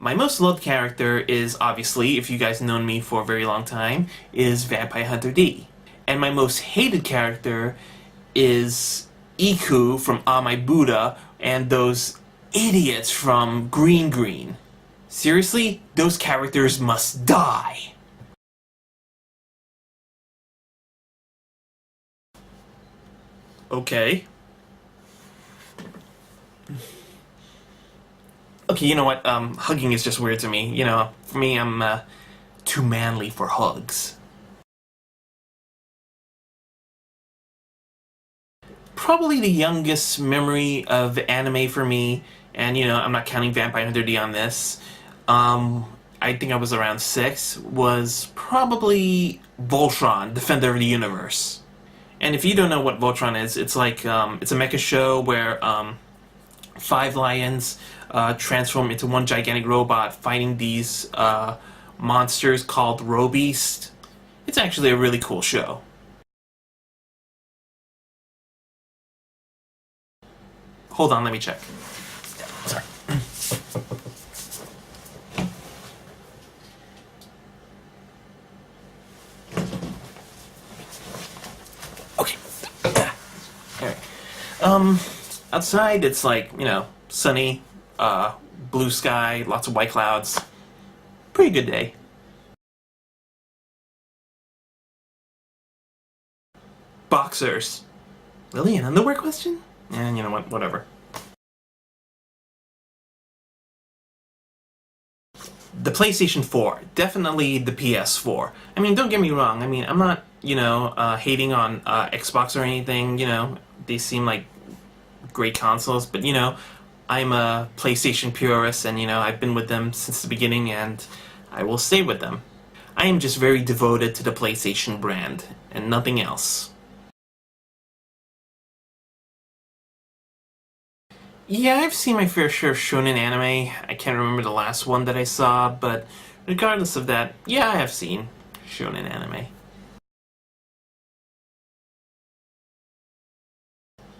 My most loved character is, obviously, if you guys known me for a very long time, is Vampire Hunter D. And my most hated character is Iku from Ah My Buddha and those idiots from Green Green. Seriously, those characters must die. Okay. Okay, you know what? Hugging is just weird to me. You know, for me, I'm too manly for hugs. Probably the youngest memory of anime for me, and you know, I'm not counting Vampire Hunter D on this. I think I was around 6, was probably Voltron, Defender of the Universe. And if you don't know what Voltron is, it's like, it's a mecha show where, 5 lions transform into one gigantic robot fighting these monsters called Robeast. It's actually a really cool show. Hold on, let me check. Sorry. Okay. Alright. Outside it's like, you know, sunny, blue sky, lots of white clouds. Pretty good day. Boxers. Really? An underwear question? And you know what, whatever. The PlayStation 4. Definitely the PS4. I mean, don't get me wrong. I mean, I'm not, you know, hating on Xbox or anything. You know, they seem like great consoles. But, you know, I'm a PlayStation purist and, you know, I've been with them since the beginning and I will stay with them. I am just very devoted to the PlayStation brand and nothing else. Yeah, I've seen my fair share of shonen anime. I can't remember the last one that I saw, but regardless of that, yeah, I have seen shonen anime.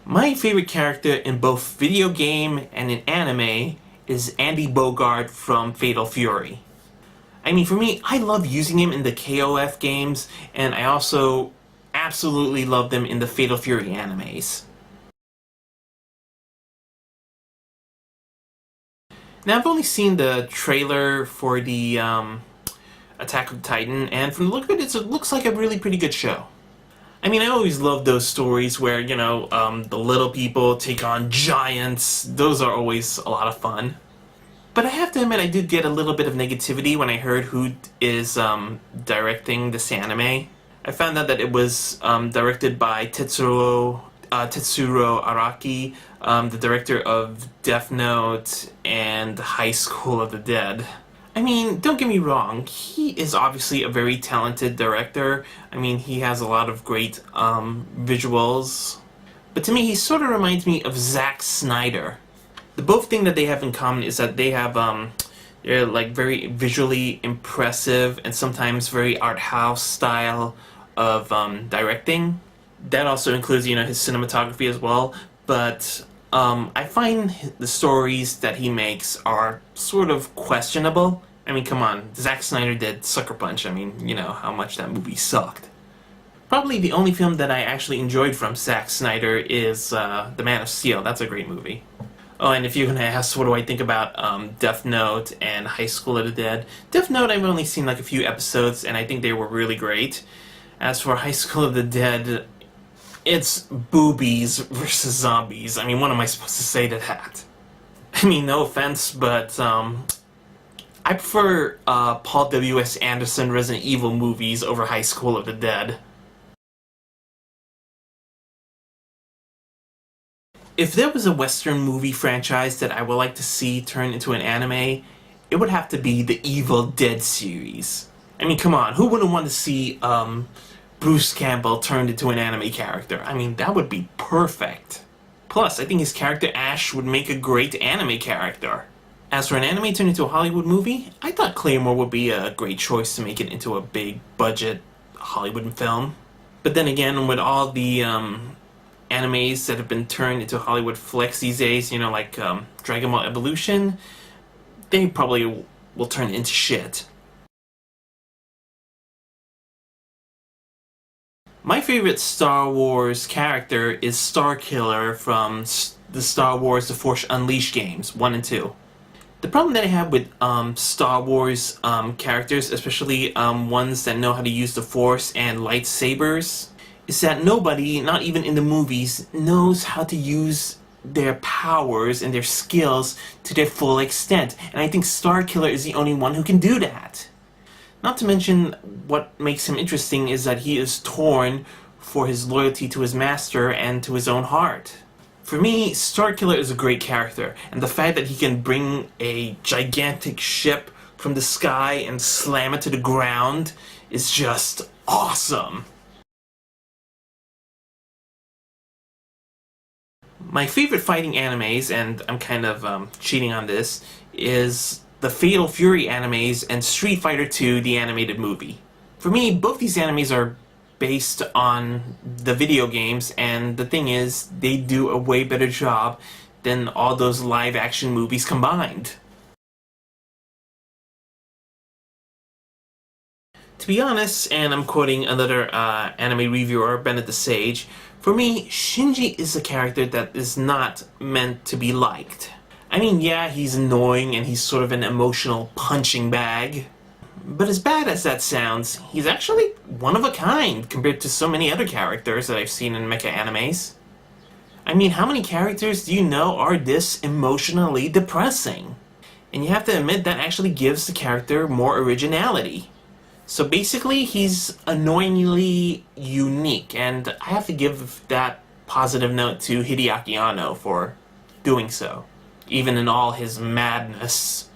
My favorite character in both video game and in anime is Andy Bogard from Fatal Fury. I mean, for me, I love using him in the KOF games, and I also absolutely love them in the Fatal Fury animes. Now, I've only seen the trailer for the Attack of Titan, and from the look of it, it looks like a really pretty good show. I mean, I always love those stories where, you know, the little people take on giants. Those are always a lot of fun. But I have to admit, I did get a little bit of negativity when I heard who is directing this anime. I found out that it was directed by Tetsuro Araki, the director of Death Note and High School of the Dead. I mean, don't get me wrong, he is obviously a very talented director. I mean, he has a lot of great visuals. But to me, he sort of reminds me of Zack Snyder. The both thing that they have in common is that they have, they're like very visually impressive and sometimes very art house style of directing. That also includes, you know, his cinematography as well, but I find the stories that he makes are sort of questionable. I mean, come on, Zack Snyder did Sucker Punch. I mean, you know how much that movie sucked. Probably the only film that I actually enjoyed from Zack Snyder is The Man of Steel. That's a great movie. Oh, and if you're gonna ask what do I think about Death Note and High School of the Dead, Death Note I've only seen like a few episodes and I think they were really great. As for High School of the Dead, it's boobies versus zombies. I mean, what am I supposed to say to that? I mean, no offense, but I prefer Paul W.S. Anderson Resident Evil movies over High School of the Dead. If there was a Western movie franchise that I would like to see turn into an anime, it would have to be the Evil Dead series. I mean, come on, who wouldn't want to see Bruce Campbell turned into an anime character? I mean, that would be perfect. Plus, I think his character Ash would make a great anime character. As for an anime turned into a Hollywood movie, I thought Claymore would be a great choice to make it into a big budget Hollywood film. But then again, with all the animes that have been turned into Hollywood flicks these days, you know, like Dragon Ball Evolution, they probably will turn into shit. My favorite Star Wars character is Starkiller from the Star Wars The Force Unleashed games, 1 and 2. The problem that I have with Star Wars characters, especially ones that know how to use the Force and lightsabers, is that nobody, not even in the movies, knows how to use their powers and their skills to their full extent. And I think Starkiller is the only one who can do that. Not to mention, what makes him interesting is that he is torn for his loyalty to his master and to his own heart. For me, Starkiller is a great character, and the fact that he can bring a gigantic ship from the sky and slam it to the ground is just awesome. My favorite fighting animes, and I'm kind of cheating on this, is the Fatal Fury animes and Street Fighter II, the animated movie. For me, both these animes are based on the video games, and the thing is, they do a way better job than all those live-action movies combined. To be honest, and I'm quoting another anime reviewer, Bennett the Sage, for me, Shinji is a character that is not meant to be liked. I mean, yeah, he's annoying and he's sort of an emotional punching bag. But as bad as that sounds, he's actually one of a kind compared to so many other characters that I've seen in mecha animes. I mean, how many characters do you know are this emotionally depressing? And you have to admit that actually gives the character more originality. So basically, he's annoyingly unique, and I have to give that positive note to Hideaki Anno for doing so, even in all his madness.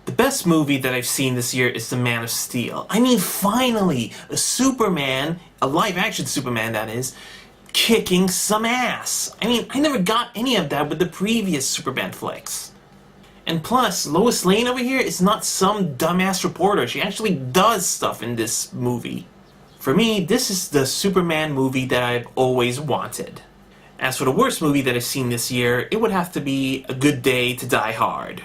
The best movie that I've seen this year is The Man of Steel. I mean, finally, a Superman, a live-action Superman that is, kicking some ass. I mean, I never got any of that with the previous Superman flicks. And plus, Lois Lane over here is not some dumbass reporter. She actually does stuff in this movie. For me, this is the Superman movie that I've always wanted. As for the worst movie that I've seen this year, it would have to be A Good Day to Die Hard.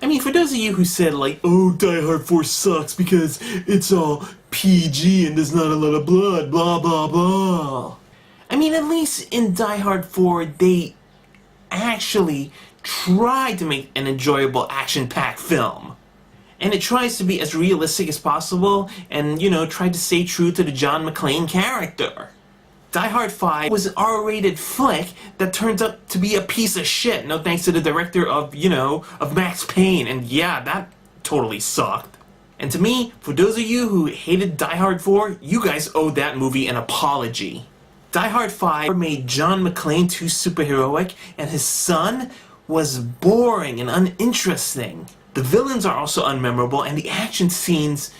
I mean, for those of you who said, like, oh, Die Hard 4 sucks because it's all PG and there's not a lot of blood, blah, blah, blah. I mean, at least in Die Hard 4, they actually try to make an enjoyable action-packed film. And it tries to be as realistic as possible and, you know, try to stay true to the John McClane character. Die Hard 5 was an R-rated flick that turns out to be a piece of shit, no thanks to the director of, you know, of Max Payne, and yeah, that totally sucked. And to me, for those of you who hated Die Hard 4, you guys owe that movie an apology. Die Hard 5 made John McClane too superheroic, and his son was boring and uninteresting. The villains are also unmemorable, and the action scenes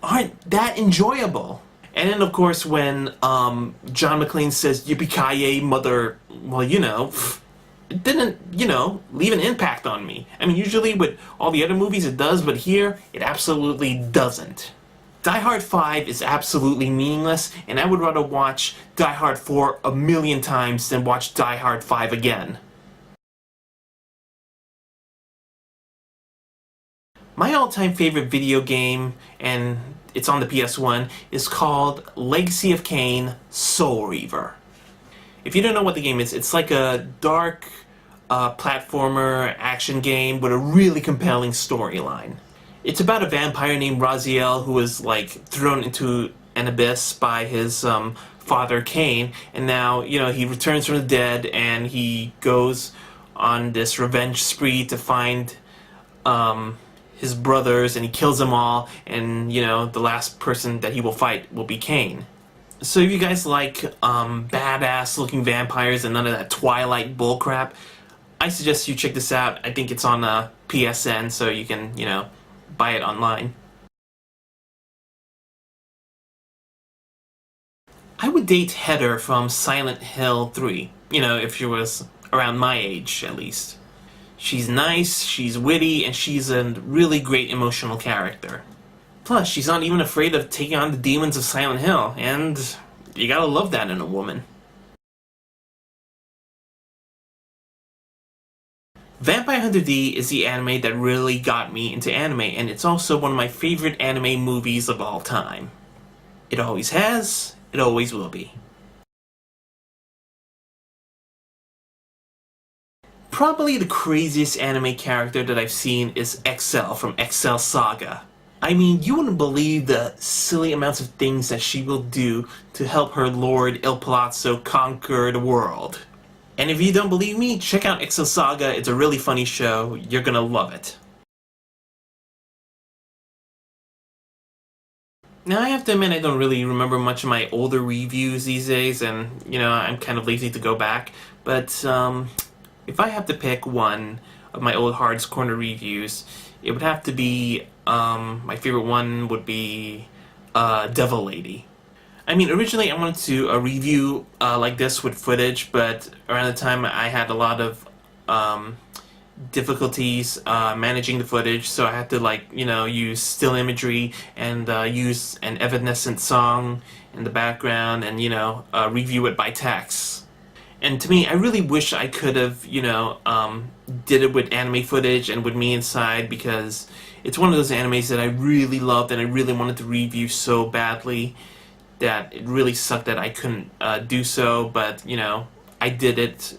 aren't that enjoyable. And then, of course, when John McClane says, "Yippee-ki-yay, mother," well, you know, it didn't, you know, leave an impact on me. I mean, usually with all the other movies it does, but here, it absolutely doesn't. Die Hard 5 is absolutely meaningless, and I would rather watch Die Hard 4 a million times than watch Die Hard 5 again. My all-time favorite video game, and it's on the PS1, is called Legacy of Kain: Soul Reaver. If you don't know what the game is, it's like a dark platformer action game with a really compelling storyline. It's about a vampire named Raziel who was like thrown into an abyss by his father Kain, and now, you know, he returns from the dead and he goes on this revenge spree to find his brothers, and he kills them all, and, you know, the last person that he will fight will be Kain. So if you guys like badass looking vampires and none of that Twilight bullcrap, I suggest you check this out. I think it's on PSN, so you can, you know, buy it online. I would date Heather from Silent Hill 3, you know, if she was around my age, at least. She's nice, she's witty, and she's a really great emotional character. Plus, she's not even afraid of taking on the demons of Silent Hill, and you gotta love that in a woman. Vampire Hunter D is the anime that really got me into anime, and it's also one of my favorite anime movies of all time. It always has, it always will be. Probably the craziest anime character that I've seen is Excel from Excel Saga. I mean, you wouldn't believe the silly amounts of things that she will do to help her lord Il Palazzo conquer the world. And if you don't believe me, check out Excel Saga. It's a really funny show. You're gonna love it. Now, I have to admit I don't really remember much of my older reviews these days, and, I'm kind of lazy to go back. But, if I have to pick one of my old Hard's Corner reviews, it would have to be, my favorite one would be, Devil Lady. I mean, originally I wanted to review like this with footage, but around the time I had a lot of difficulties managing the footage, so I had to use still imagery and use an Evanescent song in the background and review it by text. And to me, I really wish I could have did it with anime footage and with me inside, because it's one of those animes that I really loved and I really wanted to review so badly that it really sucked that I couldn't do so, but I did it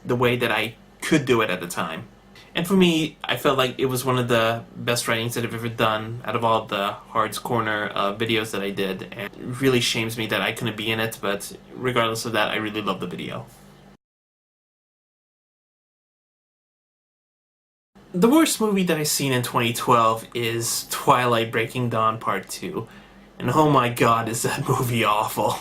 the way that I could do it at the time. And for me, I felt like it was one of the best writings that I've ever done out of all the Hard's Corner videos that I did, and it really shames me that I couldn't be in it, but regardless of that, I really love the video. The worst movie that I've seen in 2012 is Twilight Breaking Dawn Part 2. And oh my god, is that movie awful.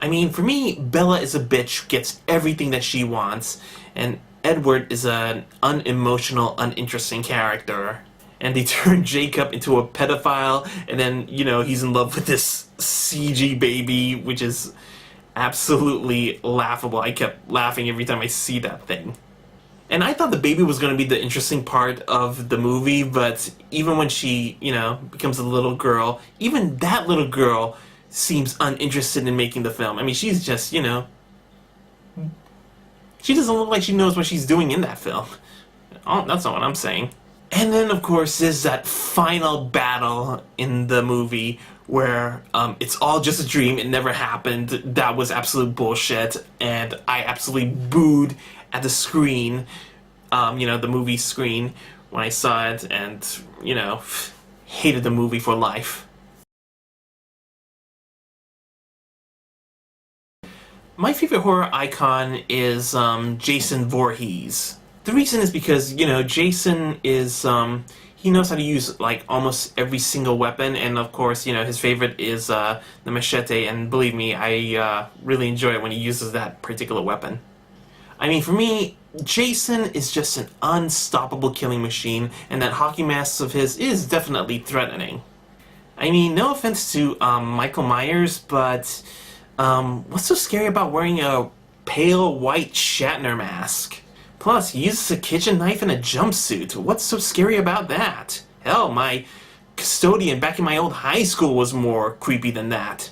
I mean, for me, Bella is a bitch who gets everything that she wants, and Edward is an unemotional, uninteresting character. And they turn Jacob into a pedophile, and then, he's in love with this CG baby, which is absolutely laughable. I kept laughing every time I see that thing. And I thought the baby was going to be the interesting part of the movie, but even when she, becomes a little girl, even that little girl seems uninterested in making the film. I mean, she's just, she doesn't look like she knows what she's doing in that film. Oh, that's not what I'm saying. And then, of course, there's that final battle in the movie where it's all just a dream, it never happened, that was absolute bullshit, and I absolutely booed at the screen, the movie screen, when I saw it, and, hated the movie for life. My favorite horror icon is Jason Voorhees. The reason is because, Jason is, he knows how to use, almost every single weapon, and of course, his favorite is the machete, and believe me, I really enjoy it when he uses that particular weapon. I mean, for me, Jason is just an unstoppable killing machine, and that hockey mask of his is definitely threatening. I mean, no offense to Michael Myers, but what's so scary about wearing a pale white Shatner mask? Plus, he uses a kitchen knife and a jumpsuit. What's so scary about that? Hell, my custodian back in my old high school was more creepy than that.